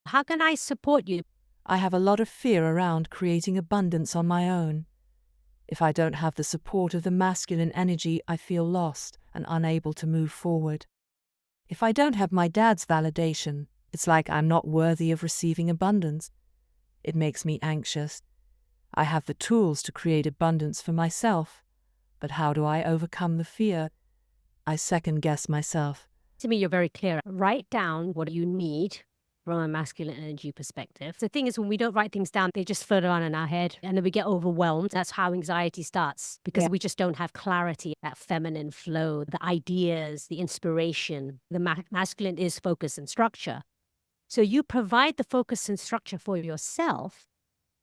How can I support you? I have a lot of fear around creating abundance on my own. If I don't have the support of the masculine energy, I feel lost and unable to move forward. If I don't have my dad's validation, it's like I'm not worthy of receiving abundance. It makes me anxious. I have the tools to create abundance for myself, but how do I overcome the fear? I second-guess myself. To me, you're very clear. Write down what you need from a masculine energy perspective. The thing is, when we don't write things down, they just float around in our head and then we get overwhelmed. That's how anxiety starts because we just don't have clarity, that feminine flow, the ideas, the inspiration. The masculine is focus and structure. So you provide the focus and structure for yourself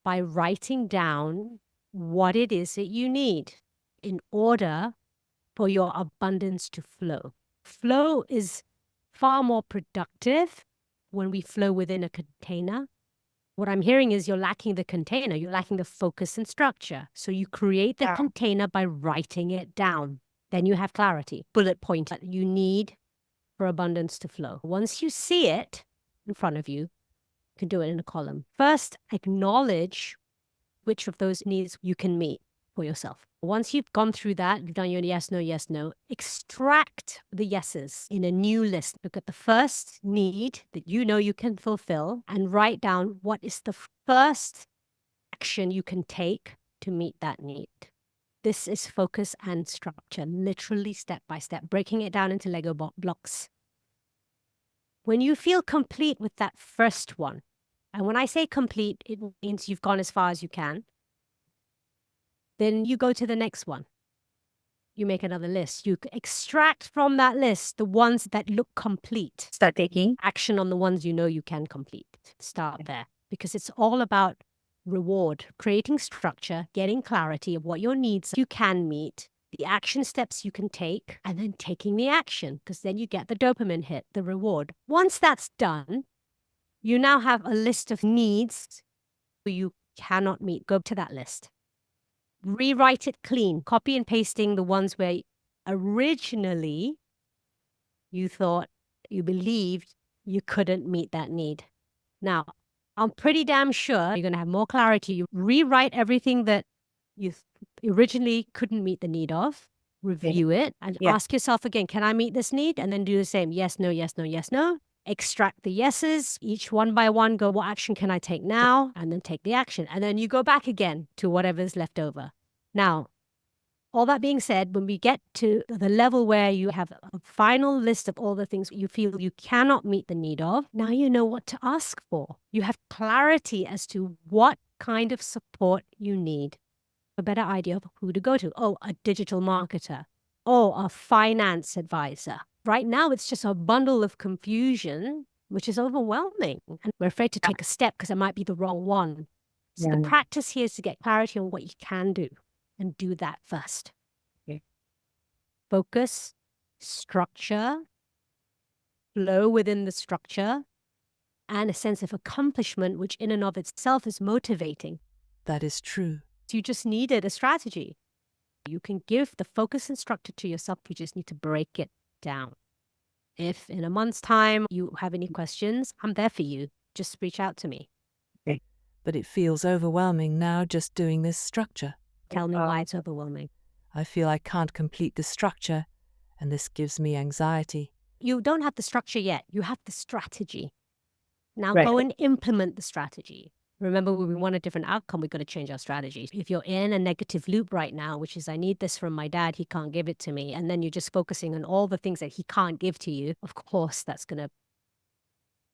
by writing down what it is that you need in order for your abundance to flow. Flow is far more productive when we flow within a container. What I'm hearing is you're lacking the container, you're lacking the focus and structure. So you create the container by writing it down. Then you have clarity, bullet point that you need for abundance to flow. Once you see it in front of you, you can do it in a column. First, acknowledge which of those needs you can meet for yourself. Once you've gone through that, you've done your yes, no, extract the yeses in a new list. Look at the first need that you know you can fulfill and write down what is the first action you can take to meet that need. This is focus and structure, literally step by step, breaking it down into Lego blocks. When you feel complete with that first one, and when I say complete, it means you've gone as far as you can, then you go to the next one. You make another list. You extract from that list the ones that look complete. Start taking Action on the ones you know you can complete. Start there. Because it's all about reward, creating structure, getting clarity of what your needs you can meet, the action steps you can take, and then taking the action. Because then you get the dopamine hit, the reward. Once that's done, you now have a list of needs you cannot meet. Go to that list. Rewrite it clean, copy and pasting the ones where originally you thought, you believed you couldn't meet that need. Now, I'm pretty damn sure you're going to have more clarity. You rewrite everything that you originally couldn't meet the need of, review it, and ask yourself again, can I meet this need? And then do the same. Yes, no, yes, no, yes, no. Extract the yeses, each one by one, go, what action can I take now? And then take the action. And then you go back again to whatever's left over. Now, all that being said, when we get to the level where you have a final list of all the things you feel you cannot meet the need of, now you know what to ask for. You have clarity as to what kind of support you need. A better idea of who to go to. Oh, a digital marketer. Oh, a finance advisor. Right now, it's just a bundle of confusion, which is overwhelming. And we're afraid to take a step because it might be the wrong one. So the practice here is to get clarity on what you can do and do that first. Focus, structure, flow within the structure, and a sense of accomplishment, which in and of itself is motivating. That is true. You just needed a strategy. You can give the focus and structure to yourself. You just need to break it down. If in a month's time you have any questions, I'm there for you. Just reach out to me. But it feels overwhelming now just doing this structure. Tell me why it's overwhelming. I feel I can't complete the structure, and this gives me anxiety. You don't have the structure yet. You have the strategy. Now go and implement the strategy. Remember, when we want a different outcome, we've got to change our strategy. If you're in a negative loop right now, which is, I need this from my dad, he can't give it to me, and then you're just focusing on all the things that he can't give to you, of course, that's going to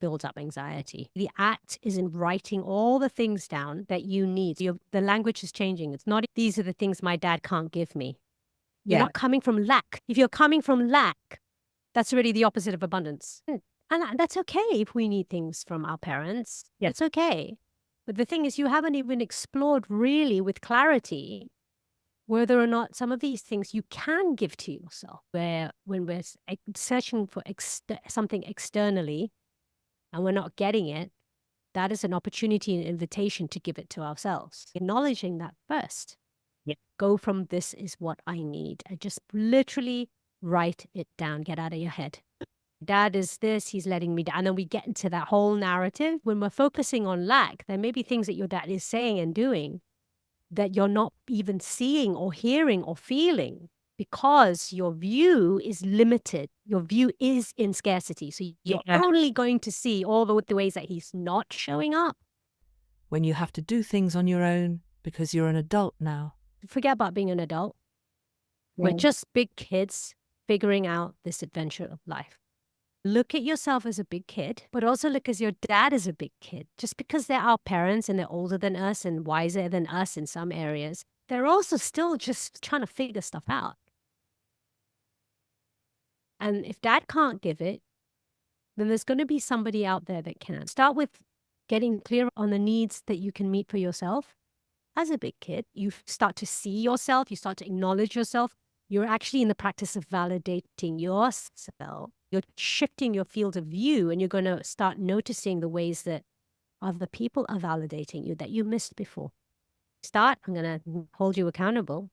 build up anxiety. The act is in writing all the things down that you need. The language is changing. It's not, these are the things my dad can't give me. You're not coming from lack. If you're coming from lack, that's really the opposite of abundance. And that's okay if we need things from our parents. It's okay. But the thing is, you haven't even explored really with clarity whether or not some of these things you can give to yourself. Where when we're searching for something externally and we're not getting it, that is an opportunity and invitation to give it to ourselves. Acknowledging that first. Go from this is what I need. And just literally write it down. Get out of your head. Dad is this, he's letting me down. And then we get into that whole narrative. When we're focusing on lack, there may be things that your dad is saying and doing that you're not even seeing or hearing or feeling because your view is limited. Your view is in scarcity. So you're only going to see all the ways that he's not showing up. When you have to do things on your own because you're an adult now. Forget about being an adult. We're just big kids figuring out this adventure of life. Look at yourself as a big kid, but also look as your dad as a big kid. Just because they're our parents and they're older than us and wiser than us in some areas, they're also still just trying to figure stuff out. And if dad can't give it, then there's going to be somebody out there that can. Start with getting clear on the needs that you can meet for yourself. As a big kid, you start to see yourself, you start to acknowledge yourself. You're actually in the practice of validating yourself. You're shifting your field of view, and you're going to start noticing the ways that other people are validating you that you missed before. I'm going to hold you accountable.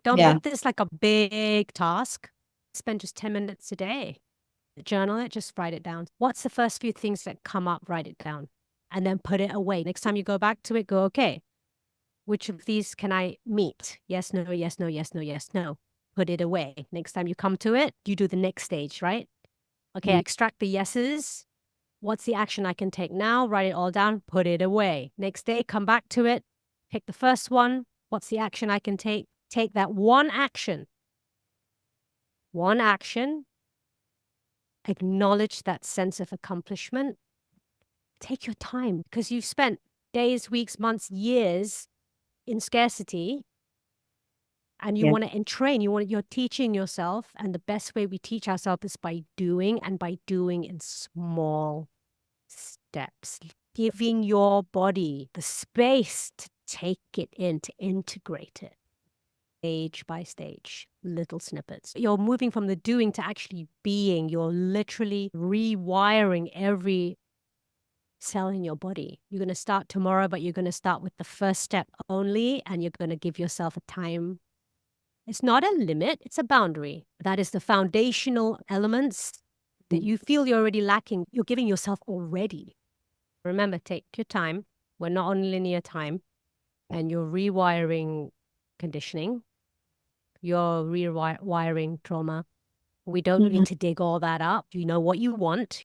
Don't make this like a big task. Spend just 10 minutes a day. Journal it, just write it down. What's the first few things that come up? Write it down. And then put it away. Next time you go back to it, go, okay, which of these can I meet? Yes, no, yes, no, yes, no, yes, no. Put it away. Next time you come to it, you do the next stage, right? Okay, extract the yeses. What's the action I can take now? Write it all down, put it away. Next day, come back to it, pick the first one. What's the action I can take? Take that one action. One action. Acknowledge that sense of accomplishment. Take your time because you've spent days, weeks, months, years in scarcity, and you want to entrain. You're teaching yourself, and the best way we teach ourselves is by doing, and by doing in small steps, giving your body the space to take it in, to integrate it, stage by stage, little snippets. You're moving from the doing to actually being. You're literally rewiring every cell in your body. You're going to start tomorrow, but you're going to start with the first step only, and you're going to give yourself a time. It's not a limit, it's a boundary. That is the foundational elements that you feel you're already lacking. You're giving yourself already. Remember, take your time. We're not on linear time. And you're rewiring conditioning. You're rewiring trauma. We don't need to dig all that up. You know what you want.